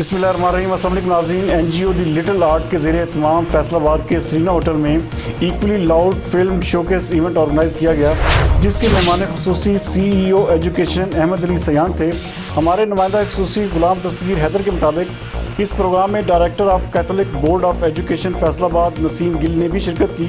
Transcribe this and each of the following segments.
بسم اللہ الرحمن الرحیم۔ السلام علیکم ناظرین۔ N G O The Little art کے زیر اہتمام فیصل آباد کے سرینا ہوٹل میں equally loud film showcase event organise کیا گیا، جس کے مہمان خصوصی سی ای او ایجوکیشن احمد علی سیان تھے۔ ہمارے نمائندہ خصوصی غلام دستگیر حیدر کے مطابق اس پروگرام میں director of Catholic board of education Faisal آباد نسیم گل نے بھی شرکت کی۔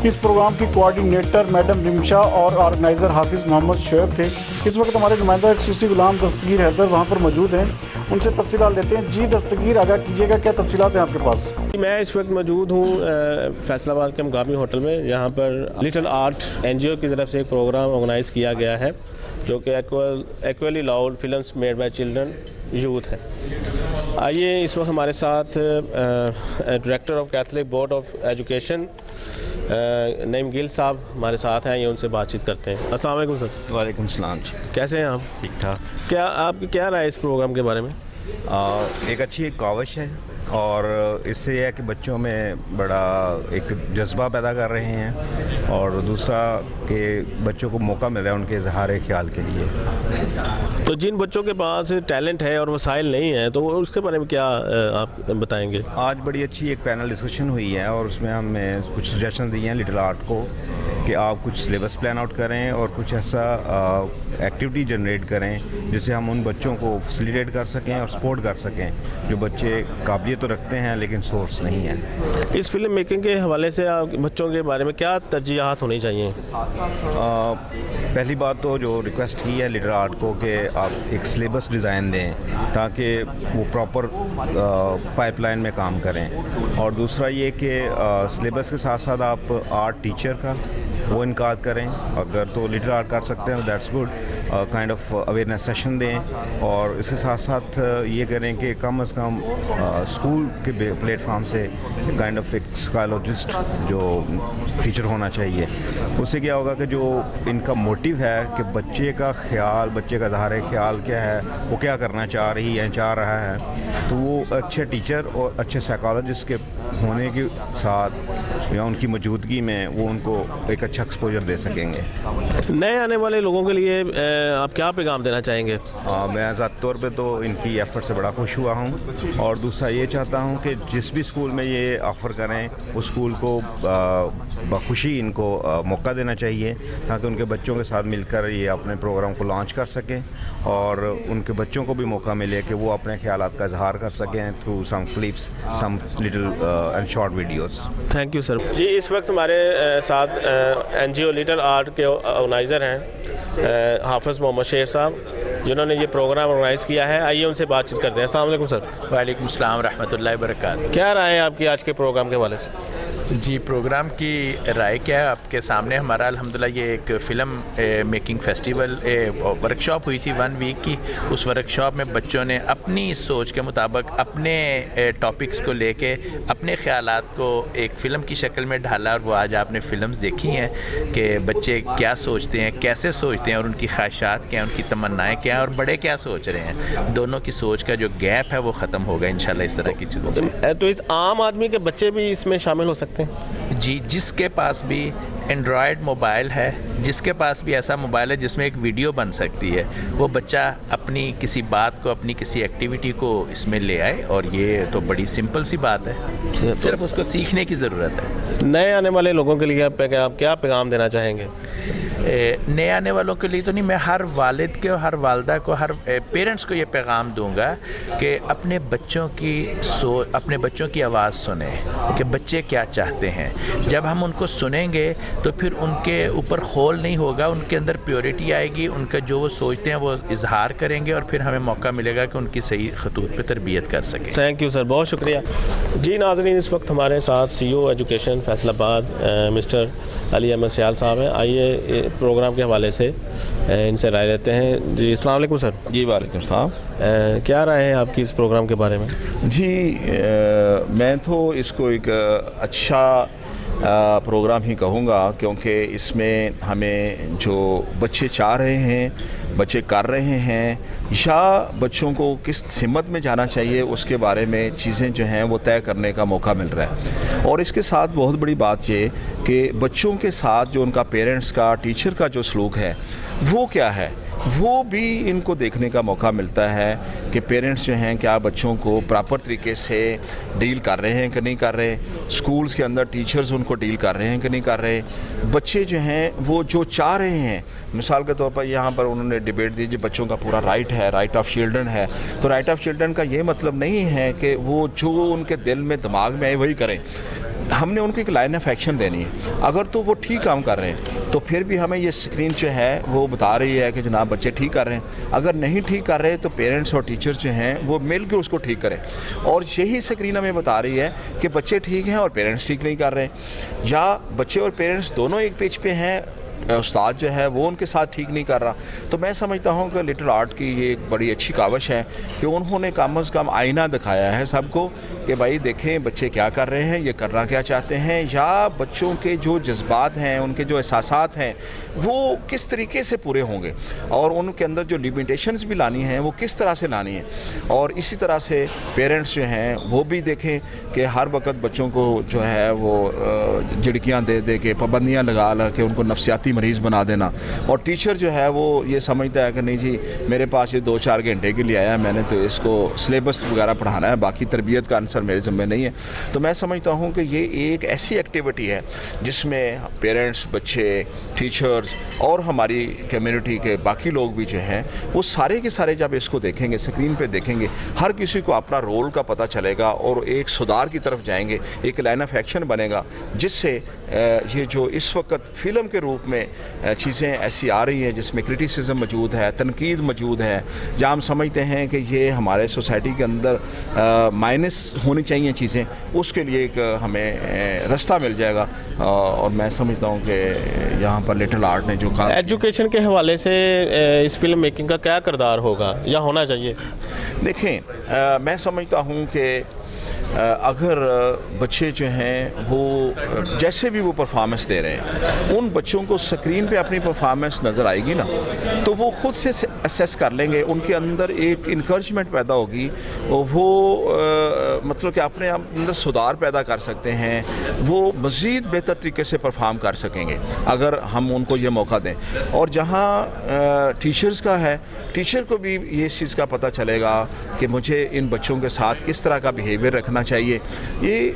اس پروگرام کی کوآرڈینیٹر میڈم رمشا اور آرگنائزر حافظ محمد شعیب تھے۔ اس وقت ہمارے نمائندہ خصوصی غلام دستگیر حیدر وہاں پر موجود ہیں، ان سے تفصیلات لیتے ہیں۔ جی دستگیر، آگاہ کیجیے گا، کیا تفصیلات ہیں آپ کے پاس؟ میں اس وقت موجود ہوں فیصل آباد کے مقامی ہوٹل میں، یہاں پر لٹل آرٹ این جی او کی طرف سے ایک پروگرام آرگنائز کیا گیا ہے جو کہ equally loud films made by children youth ہے۔ آئیے اس وقت ہمارے ساتھ director of Catholic board of education name Gul صاحب ہمارے ساتھ ہیں، یہ ان سے بات چیت کرتے ہیں۔ السلام علیکم سر۔ وعلیکم السلام جی، کیسے ہیں آپ؟ ٹھیک ٹھاک۔ کیا آپ کی کیا رائے ہے اس پروگرام کے بارے میں؟ ایک اچھی کاوش ہے، اور اس سے یہ ہے کہ بچوں میں بڑا ایک جذبہ پیدا کر رہے ہیں، اور دوسرا کہ بچوں کو موقع مل رہا ہے ان کے اظہار خیال کے لیے۔ تو جن بچوں کے پاس ٹیلنٹ ہے اور وسائل نہیں ہیں تو وہ اس کے بارے میں کیا آپ بتائیں گے؟ آج بڑی اچھی ایک پینل ڈسکشن ہوئی ہے، اور اس میں ہم نے کچھ سجیشن دی ہیں لٹل آرٹ کو کہ آپ کچھ سلیبس پلان آؤٹ کریں اور کچھ ایسا ایکٹیویٹی جنریٹ کریں جس سے ہم ان بچوں کو فیسیلیٹیٹ کر سکیں اور سپورٹ کر سکیں جو بچے قابلیت تو رکھتے ہیں لیکن سورس نہیں ہیں۔ اس فلم میکنگ کے حوالے سے آپ بچوں کے بارے میں کیا ترجیحات ہونی چاہیے؟ پہلی بات تو جو ریکویسٹ کی ہے لٹل آرٹ کو کہ آپ ایک سلیبس ڈیزائن دیں تاکہ وہ پراپر پائپ لائن میں کام کریں، اور دوسرا یہ کہ سلیبس کے ساتھ ساتھ آپ آرٹ ٹیچر کا وہ انعقاد کریں، اگر تو لٹل آرٹ کر سکتے ہیں that's good, kind of awareness session دیں، اور اس کے ساتھ ساتھ یہ کریں کہ کم از کم اسکول کے پلیٹ فارم سے کائنڈ آف ایک سائیکالوجسٹ جو ٹیچر ہونا چاہیے۔ اس سے کیا ہوگا کہ جو ان کا موٹیو ہے کہ بچے کا خیال، بچے کا اظہار خیال کیا ہے، وہ کیا کرنا چاہ رہا ہے، تو وہ اچھے ٹیچر اور اچھے سائیکالوجسٹ کے ہونے کے ساتھ یا ان کی موجودگی میں وہ ان کو ایک اچھا ایکسپوجر دے سکیں گے۔ نئے آنے والے لوگوں کے لیے آپ کیا پیغام دینا چاہیں گے؟ میں ذاتی طور پہ تو ان کی ایفرٹ سے بڑا خوش ہوا ہوں، اور دوسرا یہ چاہتا ہوں کہ جس بھی اسکول میں یہ آفر کریں اس اسکول کو بخوشی ان کو موقع دینا چاہیے تاکہ ان کے بچوں کے ساتھ مل کر یہ اپنے پروگرام کو لانچ کر سکیں، اور ان کے بچوں کو بھی موقع ملے کہ وہ اپنے خیالات کا اظہار کر سکیں through some clips, some little and short videos. Thank you sir. جی اس وقت ہمارے ساتھ N G O little art کے آرگنائزر ہیں حافظ محمد شعیب صاحب، جنہوں نے یہ پروگرام آرگنائز کیا ہے۔ آئیے ان سے بات چیت کرتے ہیں۔ السلام علیکم سر۔ وعلیکم السلام ورحمۃ اللہ وبرکاتہ۔ کیا رائے ہے آپ کی آج کے پروگرام کے حوالے سے؟ جی پروگرام کی رائے کیا ہے آپ کے سامنے؟ ہمارا الحمدللہ یہ ایک film making festival work shop ہوئی تھی 1 ویک کی۔ اس ورک شاپ میں بچوں نے اپنی سوچ کے مطابق اپنے ٹاپکس کو لے کے اپنے خیالات کو ایک فلم کی شکل میں ڈھالا، اور وہ آج آپ نے فلمز دیکھی ہیں کہ بچے کیا سوچتے ہیں، کیسے سوچتے ہیں، اور ان کی خواہشات کیا ہیں، ان کی تمنائیں کیا ہیں، اور بڑے کیا سوچ رہے ہیں۔ دونوں کی سوچ کا جو گیپ ہے وہ ختم ہوگا انشاءاللہ اس طرح کی چیزوں سے۔ تو اس عام آدمی کے بچے بھی اس میں شامل ہو سکتے ہیں؟ جی، جس کے پاس بھی اینڈرائڈ موبائل ہے، جس کے پاس بھی ایسا موبائل ہے جس میں ایک ویڈیو بن سکتی ہے، وہ بچہ اپنی کسی بات کو، اپنی کسی ایکٹیویٹی کو اس میں لے آئے، اور یہ تو بڑی سمپل سی بات ہے، صرف اس کو سیکھنے کی ضرورت ہے۔ نئے آنے والے لوگوں کے لیے آپ کیا پیغام دینا چاہیں گے؟ نئے آنے والوں کے لیے تو نہیں، میں ہر والد کے، ہر والدہ کو، ہر پیرنٹس کو یہ پیغام دوں گا کہ اپنے بچوں کی آواز سنیں کہ بچے کیا چاہتے ہیں۔ جب ہم ان کو سنیں گے تو پھر ان کے اوپر خول نہیں ہوگا، ان کے اندر پیورٹی آئے گی، ان کا جو وہ سوچتے ہیں وہ اظہار کریں گے، اور پھر ہمیں موقع ملے گا کہ ان کی صحیح خطوط پہ تربیت کر سکیں۔ تھینک یو سر، بہت شکریہ۔ جی ناظرین، اس وقت ہمارے ساتھ سی او ایجوکیشن فیصل آباد مسٹر علی احمد سیال صاحب ہیں۔ آئیے پروگرام کے حوالے سے ان سے رائے لیتے ہیں۔ جی السلام علیکم سر۔ جی وعلیکم السلام۔ کیا رائے ہے آپ کی اس پروگرام کے بارے میں؟ جی میں تو اس کو ایک اچھا پروگرام ہی کہوں گا، کیونکہ اس میں ہمیں جو بچے چاہ رہے ہیں، بچے کر رہے ہیں، یا بچوں کو کس سمت میں جانا چاہیے اس کے بارے میں چیزیں جو ہیں وہ طے کرنے کا موقع مل رہا ہے۔ اور اس کے ساتھ بہت بڑی بات یہ کہ بچوں کے ساتھ جو ان کا پیرنٹس کا، ٹیچر کا جو سلوک ہے وہ کیا ہے، وہ بھی ان کو دیکھنے کا موقع ملتا ہے کہ پیرنٹس جو ہیں کیا بچوں کو پراپر طریقے سے ڈیل کر رہے ہیں کہ نہیں کر رہے، سکولز کے اندر ٹیچرز ان کو ڈیل کر رہے ہیں کہ نہیں کر رہے، بچے جو ہیں وہ جو چاہ رہے ہیں. مثال کے طور پر یہاں پر انہوں نے ڈیبیٹ دی، جو بچوں کا پورا رائٹ ہے، رائٹ آف چلڈرن ہے، تو رائٹ آف چلڈرن کا یہ مطلب نہیں ہے کہ وہ جو ان کے دل میں دماغ میں آئے وہی کریں. ہم نے ان کو ایک لائن آف ایکشن دینی ہے. اگر تو وہ ٹھیک کام کر رہے ہیں تو پھر بھی ہمیں یہ اسکرین جو ہے وہ بتا رہی ہے کہ جناب بچے ٹھیک کر رہے ہیں. اگر نہیں ٹھیک کر رہے تو پیرنٹس اور ٹیچرز جو ہیں وہ مل کے اس کو ٹھیک کریں. اور یہی اسکرین ہمیں بتا رہی ہے کہ بچے ٹھیک ہیں اور پیرنٹس ٹھیک نہیں کر رہے، یا بچے اور پیرنٹس دونوں ایک پیج پہ ہیں، استاد جو ہے وہ ان کے ساتھ ٹھیک نہیں کر رہا. تو میں سمجھتا ہوں کہ لٹل آرٹ کی یہ ایک بڑی اچھی کاوش ہے کہ انہوں نے کم از کم آئینہ دکھایا ہے سب کو کہ بھائی دیکھیں بچے کیا کر رہے ہیں، یہ کرنا کیا چاہتے ہیں، یا بچوں کے جو جذبات ہیں، ان کے جو احساسات ہیں وہ کس طریقے سے پورے ہوں گے، اور ان کے اندر جو لیمیٹیشنز بھی لانی ہیں وہ کس طرح سے لانی ہیں. اور اسی طرح سے پیرنٹس جو ہیں وہ بھی دیکھیں کہ ہر وقت بچوں کو جو ہے وہ جھڑکیاں دے دے کے، پابندیاں لگا کے ان کو نفسیاتی مریض بنا دینا. اور ٹیچر جو ہے وہ یہ سمجھتا ہے کہ نہیں جی میرے پاس یہ 2-4 گھنٹے کے لیے آیا، میں نے تو اس کو سلیبس وغیرہ پڑھانا ہے، باقی تربیت کا عنصر میرے ذمہ نہیں ہے. تو میں سمجھتا ہوں کہ یہ ایک ایسی ایکٹیویٹی ہے جس میں پیرنٹس، بچے، ٹیچرز اور ہماری کمیونٹی کے باقی لوگ بھی جو ہیں وہ سارے کے سارے جب اس کو دیکھیں گے، اسکرین پہ دیکھیں گے، ہر کسی کو اپنا رول کا پتہ چلے گا اور ایک سدھار کی طرف جائیں گے، ایک لائن آف ایکشن بنے گا، جس سے یہ جو اس وقت فلم کے روپ میں چیزیں ایسی آ رہی ہیں جس میں کرٹیسزم موجود ہے، تنقید موجود ہے، جہاں ہم سمجھتے ہیں کہ یہ ہمارے سوسائٹی کے اندر مائنس ہونی چاہیے چیزیں، اس کے لیے ایک ہمیں رستہ مل جائے گا. اور میں سمجھتا ہوں کہ یہاں پر لٹل آرٹ نے جو کام ایجوکیشن کے حوالے سے اس فلم میکنگ کا کیا کردار ہوگا یا ہونا چاہیے؟ دیکھیں میں سمجھتا ہوں کہ اگر بچے جو ہیں وہ جیسے بھی وہ پرفارمنس دے رہے ہیں، ان بچوں کو سکرین پہ اپنی پرفارمنس نظر آئے گی نا تو وہ خود سے اسیس کر لیں گے، ان کے اندر ایک انکریجمنٹ پیدا ہوگی، وہ مطلب کہ اپنے اندر سدھار پیدا کر سکتے ہیں، وہ مزید بہتر طریقے سے پرفارم کر سکیں گے اگر ہم ان کو یہ موقع دیں. اور جہاں ٹیچرز کا ہے، ٹیچر کو بھی یہ اس چیز کا پتہ چلے گا کہ مجھے ان بچوں کے ساتھ کس طرح کا بیہیویئر رکھنا چاہیے. یہ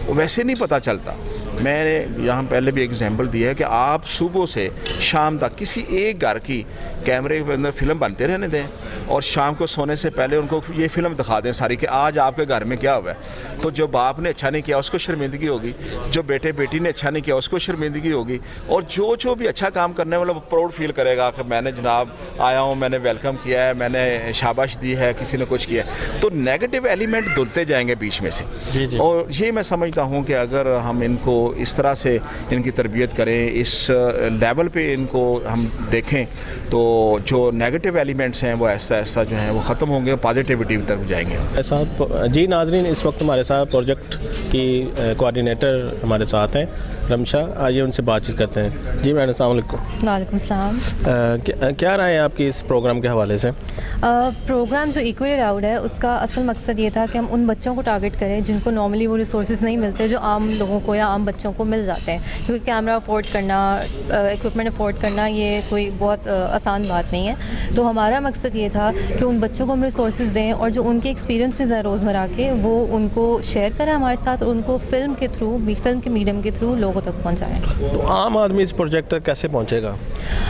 ویسے نہیں پتہ چلتا. میں نے یہاں پہلے بھی ایگزامپل دیا ہے کہ آپ صبح سے شام تک کسی ایک گھر کی کیمرے کے اندر فلم بنتے رہنے دیں اور شام کو سونے سے پہلے ان کو یہ فلم دکھا دیں ساری کہ آج آپ کے گھر میں کیا ہوا ہے. تو جو باپ نے اچھا نہیں کیا اس کو شرمندگی ہوگی، جو بیٹے بیٹی نے اچھا نہیں کیا اس کو شرمندگی ہوگی، اور جو بھی اچھا کام کرنے والا وہ پراؤڈ فیل کرے گا کہ میں نے جناب آیا ہوں، میں نے ویلکم کیا ہے، میں نے شاباش دی ہے، کسی نے کچھ کیا. تو نیگیٹو ایلیمنٹ دھلتے جائیں گے بیچ میں سے. اور یہ میں سمجھتا ہوں کہ اگر ہم ان کو اس طرح سے ان کی تربیت کریں، اس لیول پہ ان کو ہم دیکھیں، تو جو نیگیٹو ایلیمنٹس ہیں وہ ایسا جو ہیں وہ ختم ہوں گے، پازیٹیوٹی کی طرف جائیں گے. جی ناظرین، اس وقت ہمارے ساتھ پروجیکٹ کی کوآرڈینیٹر ہمارے ساتھ ہیں رمشا، آئیے ان سے بات چیت کرتے ہیں. جی میڈم السلام علیکم. وعلیکم السلام. کیا رائے ہے آپ کی اس پروگرام کے حوالے سے؟ پروگرام جو ایکولی لاؤڈ ہے اس کا اصل مقصد یہ تھا کہ ہم ان بچوں کو ٹارگٹ کریں جن کو نارملی وہ ریسورسز نہیں ملتے جو عام لوگوں کو یا عام بچوں کو مل جاتے ہیں. کیونکہ کیمرہ افورڈ کرنا، ایکوپمنٹ افورڈ کرنا یہ کوئی بہت آسان بات نہیں ہے. تو ہمارا مقصد یہ تھا کہ ان بچوں کو ہم ریسورسز دیں اور جو ان کے ایکسپیرینسز ہیں روزمرہ کے وہ ان کو شیئر کریں ہمارے ساتھ، اور ان کو فلم کے تھرو، فلم کے میڈیم کے تھرو لوگوں تک پہنچائیں. تو عام آدمی اس پروجیکٹ تک کیسے پہنچے گا؟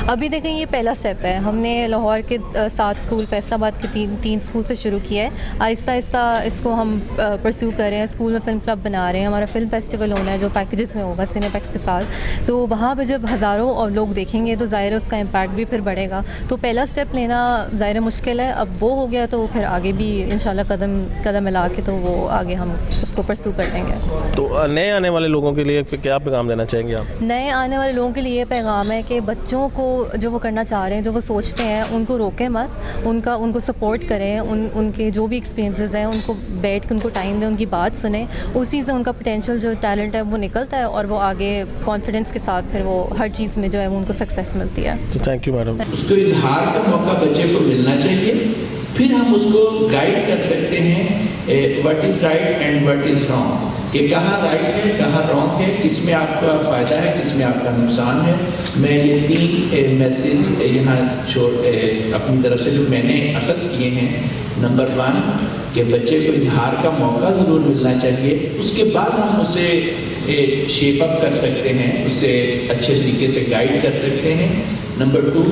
ابھی دیکھیں یہ پہلا اسٹیپ ہے. ہم نے لاہور کے 7 اسکول، فیصل آباد کے 3 اسکول سے شروع کیا ہے. آہستہ آہستہ اس کو ہم پرسیو کر رہے ہیں. اسکول میں فلم کلب بنا رہے ہیں. ہمارا فلم فیسٹیول ہونا ہے جو پیکیجز میں ہوگا سینیپیکس کے ساتھ. تو وہاں پہ جب ہزاروں اور لوگ دیکھیں گے تو ظاہر ہے اس کا امپیکٹ بھی پھر بڑھے گا. تو پہلا اسٹیپ لینا ظاہر مشکل ہے، اب وہ ہو گیا تو پھر آگے بھی انشاءاللہ قدم ملا کے تو وہ آگے ہم اس کو پرسیو کر دیں گے. تو نئے آنے والے لوگوں کے لیے کیا پیغام دینا چاہیں گے آپ؟ نئے آنے والے لوگوں کے لیے یہ پیغام ہے کہ بچوں کو جو وہ کرنا چاہ رہے ہیں، جو وہ سوچتے ہیں، ان کو روکیں مت، ان کو سپورٹ کریں. ان کے جو بھی ایکسپیرینسز ہیں ان کو بیٹھ کے ان کو ٹائم دیں، ان کی بات سنیں. اسی سے ان کا پوٹینشیل جو ٹیلنٹ ہے وہ نکلتا ہے اور وہ آگے کانفیڈنس کے ساتھ پھر وہ ہر چیز میں جو ہے وہ ان کو سکسیس ملتی ہے. Thank you madam. اس کو اظہار کا موقع بچے کو ملنا چاہیے، پھر ہم اس کو گائیڈ کر سکتے ہیں what is right and what is wrong. کہ کہاں رائٹ ہے کہاں رانگ ہے, کس میں آپ کا فائدہ ہے کس میں آپ کا نقصان ہے. میں یہ 3 میسیج یہاں اپنی طرف سے جو میں نے اخذ کیے ہیں. نمبر 1 کہ بچے کو اظہار کا موقع ضرور ملنا چاہیے, اس کے بعد ہم اسے شیپ اپ کر سکتے ہیں, اسے اچھے طریقے سے گائیڈ کر سکتے ہیں. نمبر 2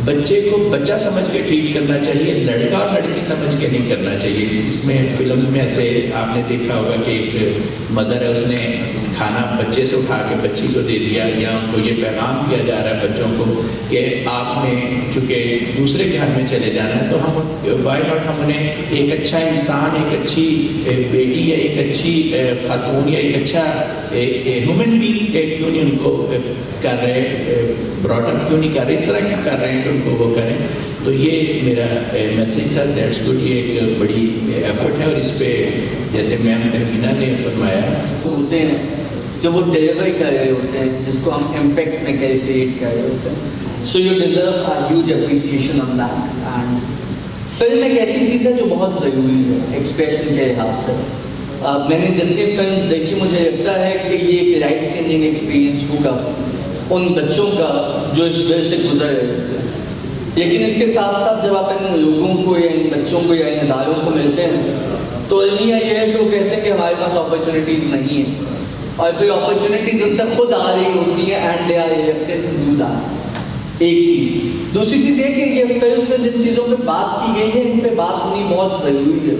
بچے کو بچہ سمجھ کے ٹریٹ کرنا چاہیے, لڑکا اور لڑکی سمجھ کے نہیں کرنا چاہیے. اس میں فلم میں ایسے آپ نے دیکھا ہوگا کہ ایک مدر ہے, اس نے کھانا بچے سے اٹھا کے بچی کو دے دیا, یا ان کو یہ پیغام دیا جا رہا ہے بچوں کو کہ آپ نے چونکہ دوسرے گھر میں چلے جانا ہے, تو ہم وائی ناٹ ہم انہیں ایک اچھا انسان, ایک اچھی بیٹی یا ایک اچھی خاتون یا ایک اچھا ہیومن بینگ کیوں نہیں ان کو کر رہے, براڈ اپ کیوں نہیں کر رہے, اس طرح کیوں کر رہے ہیں کہ ان کو وہ کریں. تو یہ میرا میسیج تھا. دیٹس گڈ, یہ ایک بڑی ایفرٹ ہے, اور اس پہ جیسے میم تہمینہ نے فرمایا ہوتے ہیں جو وہ ڈیلیور کر رہے ہوتے ہیں, جس کو ہم امپیکٹ میں کریٹ کر رہے ہوتے ہیں. So you deserve a huge appreciation on that. And film ایک ایسی چیز ہے جو بہت ضروری ہے ایکسپریشن کے لحاظ سے. میں نے جتنی فلمز دیکھی مجھے لگتا ہے کہ یہ ایک لائف چینجنگ ایکسپیرینس ہوگا ان بچوں کا جو اس ڈر سے گزر رہے ہوتے ہیں. لیکن اس کے ساتھ ساتھ جب آپ ان لوگوں کو یا ان بچوں کو یا ان اداروں کو ملتے ہیں تو المیہ یہ ہے کہ وہ کہتے ہیں کہ ہمارے پاس اپرچونیٹیز نہیں ہیں, اور پھر اپرچونیٹیز ان تک خود آ رہی ہوتی ہیں and they are elected to do that. ایک چیز. دوسری چیز یہ کہ یہ فلم میں جن چیزوں پہ بات کی گئی ہے ان پہ بات ہونی بہت ضروری ہے.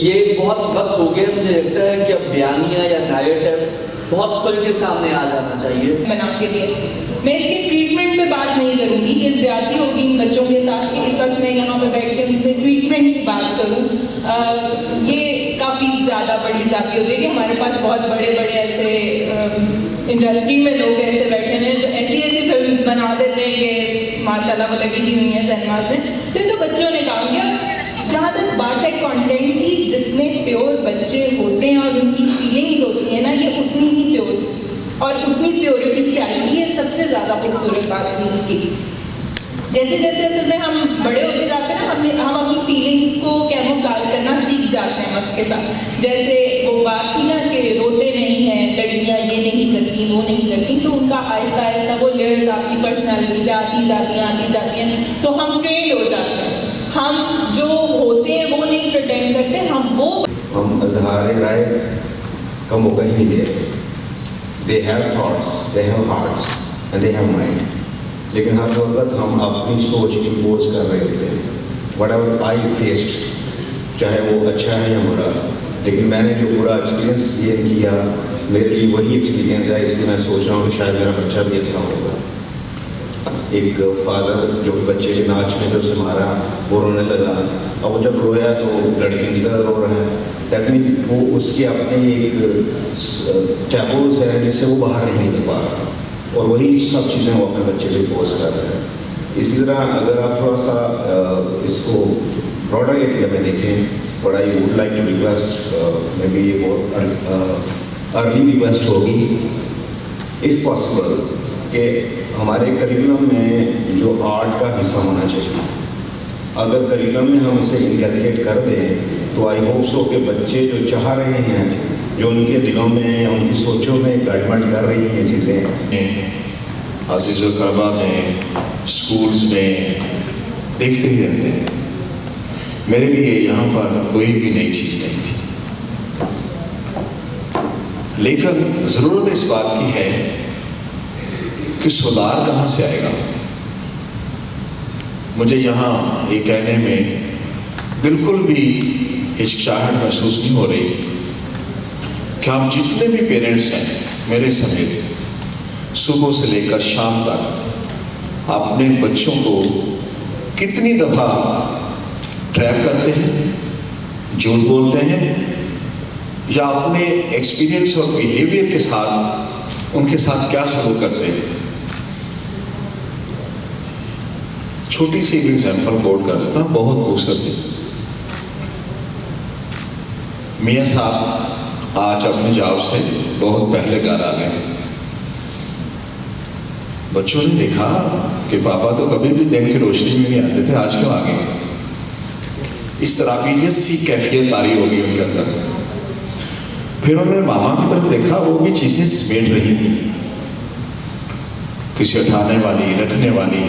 یہ بہت وقت ہو گیا مجھے لگتا ہے کہ اب بیانیہ یا نیریٹو بہت کھل کے سامنے آ جانا چاہیے. بنا کے لیے میں اس کے ٹریٹمنٹ پہ بات نہیں کروں گی, یہ زیادتی ہوگی ان بچوں کے ساتھ کہ اس وقت میں یہاں پہ بیٹھ کے ان سے ٹریٹمنٹ کی بات کروں. یہ کافی زیادہ بڑی زیادتی ہو جائے گی. ہمارے پاس بہت بڑے بڑے ایسے انڈسٹری میں لوگ ایسے بیٹھے ہیں جو ایسی ایسی فلمز بنا دیتے ہیں کہ ماشاء اللہ وہ لگی ہوئی ہیں سینماز میں. تو یہ تو بچوں نے کام کیا. جہاں تک بات ہے کانٹینٹ کی, جتنے پیور بچے ہوتے ہیں اور ان کی فیلنگز ہوتی ہیں نا, یہ اتنی ہی پیور اور اتنی پیورٹی سے آئی ہے. یہ سب سے زیادہ خوبصورت بات ہے اس کی. جیسے جیسے اصل میں ہم بڑے ہوتے جاتے ہیں نا, ہم اپنی فیلنگز کو کیموفلیج کرنا سیکھ جاتے ہیں وقت کے ساتھ. جیسے وہ بات تھی نا کہ روتے نہیں ہیں لڑکیاں, یہ نہیں کرتی وہ نہیں کرتی, تو ان کا آہستہ آہستہ وہ لیئرز آپ کی پرسنالٹی پہ آتی جاتی ہیں, تو ہم ٹرینڈ ہو جاتے ہیں. ہم جو ہوتے ہیں وہ نہیں پریٹینڈ کرتے, ہم اظہار رائے کا موقع ہی نہیں دے رہے. They have thoughts, they have hearts and they have mind, لیکن ہر وقت ہم اپنی سوچ امپوز کر رہے ہوتے ہیں. وٹ ایور آئی فیسڈ, چاہے وہ اچھا ہے یا برا, لیکن میں نے جو برا ایکسپیرینس یہ کیا میرے لیے وہی ایکسپیرینس ہے. اس لیے میں سوچ رہا ہوں کہ شاید میرا بچہ بھی ایسا ہوگا. ایک فادر جو بچے کے ناچنے پہ اسے مارا, وہ رونے لگا, اور وہ جب رویا تو لڑکی کی طرح رو رہا ہے. دیٹ مین وہ اس کی اپنی ایک ٹیبوز ہے جس سے وہ باہر نہیں نکل پا رہا, اور وہی سب چیزیں وہ اپنے بچے پہ پوز کر رہے ہیں. اسی طرح اگر آپ تھوڑا سا اس کو براڈر ایریا میں دیکھیں, but I would like to request, میں بھی یہ بہت ارلی ریکویسٹ ہوگی اف پاسبل کہ ہمارے کریکولم میں جو آرٹ کا حصہ ہونا چاہیے, اگر کریکولم میں ہم اسے انکلکیٹ کر دیں تو آئی ہوپ سو کہ بچے جو چاہ رہے ہیں, جو ان کے دلوں میں ان کی سوچوں میں گائیڈمنٹ کر رہی ہیں چیزیں, عزیز القربہ میں اسکولز میں دیکھتے ہی رہتے ہیں. میرے لیے یہاں پر کوئی بھی نئی چیز نہیں تھی, لیکن ضرورت اس بات کی ہے کہ سدھار کہاں سے آئے گا. مجھے یہاں یہ کہنے میں بالکل بھی ہچکچاہٹ محسوس نہیں ہو رہی کہ ہم جتنے بھی پیرنٹس ہیں میرے سمیت, صبح سے لے کر شام تک اپنے بچوں کو کتنی دفعہ ٹریپ کرتے ہیں, جھوٹ بولتے ہیں, یا اپنے ایکسپیرینس اور بیہیویئر کے ساتھ ان کے ساتھ کیا سلوک کرتے ہیں. چھوٹی سی ایک ایگزامپل کوٹ کر دیتا ہوں بہت غصے سے. میاں صاحب آج اپنے جاب سے بہت پہلے گھر آ گئے. بچوں نے دیکھا کہ پاپا تو کبھی بھی دن کی روشنی میں نہیں آتے تھے, آج کیوں آ گئے. اس طرح کی سی کیفیت تاری ہوگی ان کے اندر. پھر انہوں نے ماما کی طرف دیکھا، وہ بھی چیزیں سمیٹ رہی تھی، کسی اٹھانے والی، رکھنے والی،